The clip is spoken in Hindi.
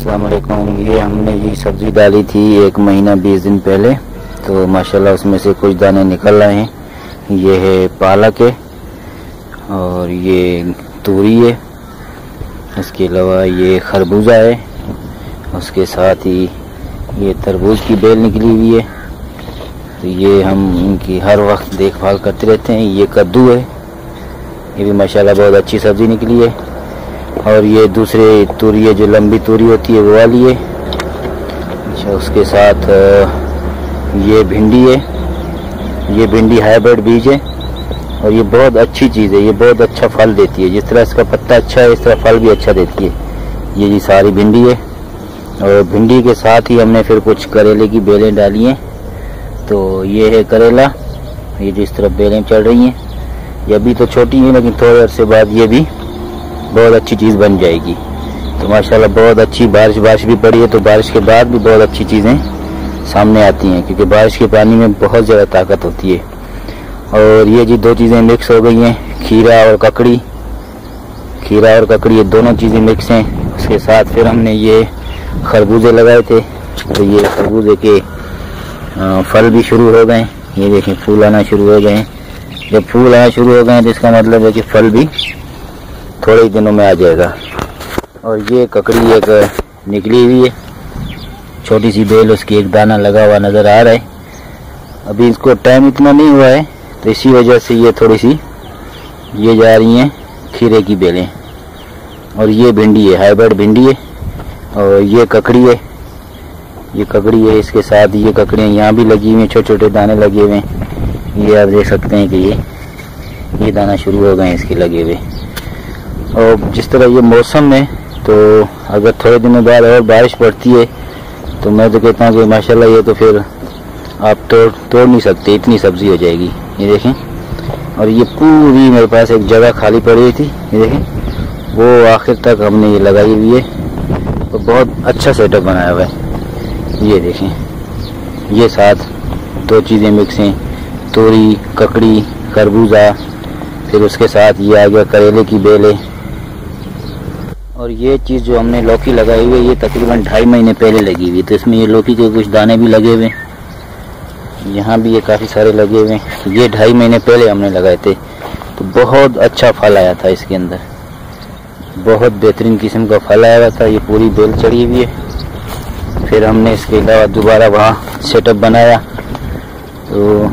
अस्सलाम वालेकुम। ये हमने ये सब्ज़ी डाली थी 1 महीना 20 दिन पहले, तो माशाल्लाह उसमें से कुछ दाने निकल रहे हैं। ये है पालक है और ये तूरी है, इसके अलावा ये खरबूजा है, उसके साथ ही ये तरबूज की बेल निकली हुई है। तो ये हम इनकी हर वक्त देखभाल करते रहते हैं। ये कद्दू है, ये भी माशाल्लाह बहुत अच्छी सब्ज़ी निकली है। और ये दूसरे तूरी है जो लंबी तूरी होती है वो वाली है। अच्छा, उसके साथ ये भिंडी है, ये भिंडी हाइब्रिड बीज है और ये बहुत अच्छी चीज़ है, ये बहुत अच्छा फल देती है। जिस तरह इसका पत्ता अच्छा है इस तरह फल भी अच्छा देती है। ये जी सारी भिंडी है और भिंडी के साथ ही हमने फिर कुछ करेले की बेलें डाली हैं। तो ये है करेला, ये जिस तरह बेलें चल रही हैं, ये अभी तो छोटी है लेकिन थोड़े अरसे बाद ये भी बहुत अच्छी चीज़ बन जाएगी। तो माशाल्लाह बहुत अच्छी बारिश भी पड़ी है, तो बारिश के बाद भी बहुत अच्छी चीज़ें सामने आती हैं, क्योंकि बारिश के पानी में बहुत ज़्यादा ताकत होती है। और ये जी दो चीज़ें मिक्स हो गई हैं, खीरा और ककड़ी ये दोनों चीज़ें मिक्स हैं। उसके साथ फिर हमने ये खरबूजे लगाए थे, तो ये खरबूजे के फल भी शुरू हो गए। ये देखें फूल आना शुरू हो गए हैं। जब फूल आना शुरू हो गए हैं तो इसका मतलब है कि फल भी थोड़े ही दिनों में आ जाएगा। और ये ककड़ी एक निकली हुई है, छोटी सी बेल, उसकी एक दाना लगा हुआ नज़र आ रहा है। अभी इसको टाइम इतना नहीं हुआ है, तो इसी वजह से ये थोड़ी सी ये जा रही हैं खीरे की बेलें। और ये भिंडी है, हाइब्रिड भिंडी है। और ये ककड़ी है, इसके साथ ये ककड़ियाँ यहाँ भी लगी हुई हैं, छोटे छोटे दाने लगे हुए हैं। ये आप देख सकते हैं कि ये दाना शुरू हो गए हैं इसके लगे हुए। और जिस तरह ये मौसम है, तो अगर थोड़े दिनों बाद और बारिश पड़ती है तो मैं तो कहता हूँ कि माशाल्लाह ये तो फिर आप तोड़ नहीं सकते, इतनी सब्ज़ी हो जाएगी। ये देखें, और ये पूरी मेरे पास एक जगह खाली पड़ी हुई थी, ये देखें, वो आखिर तक हमने ये लगाई हुई है। तो बहुत अच्छा सेटअप बनाया हुआ है। ये देखें, ये साथ दो चीज़ें मिक्स हैं, तोरी, ककड़ी, खरबूजा, फिर उसके साथ ये आ गया करेले की बेलें। और ये चीज़ जो हमने लौकी लगाई हुई है, ये तकरीबन 2.5 महीने पहले लगी हुई है। तो इसमें ये लौकी के कुछ दाने भी लगे हुए हैं, यहाँ भी ये काफ़ी सारे लगे हुए हैं। ये 2.5 महीने पहले हमने लगाए थे, तो बहुत अच्छा फल आया था इसके अंदर, बहुत बेहतरीन किस्म का फल आया हुआ था। ये पूरी बेल चढ़ी हुई है। फिर हमने इसके अलावा दोबारा वहाँ सेटअप बनाया, तो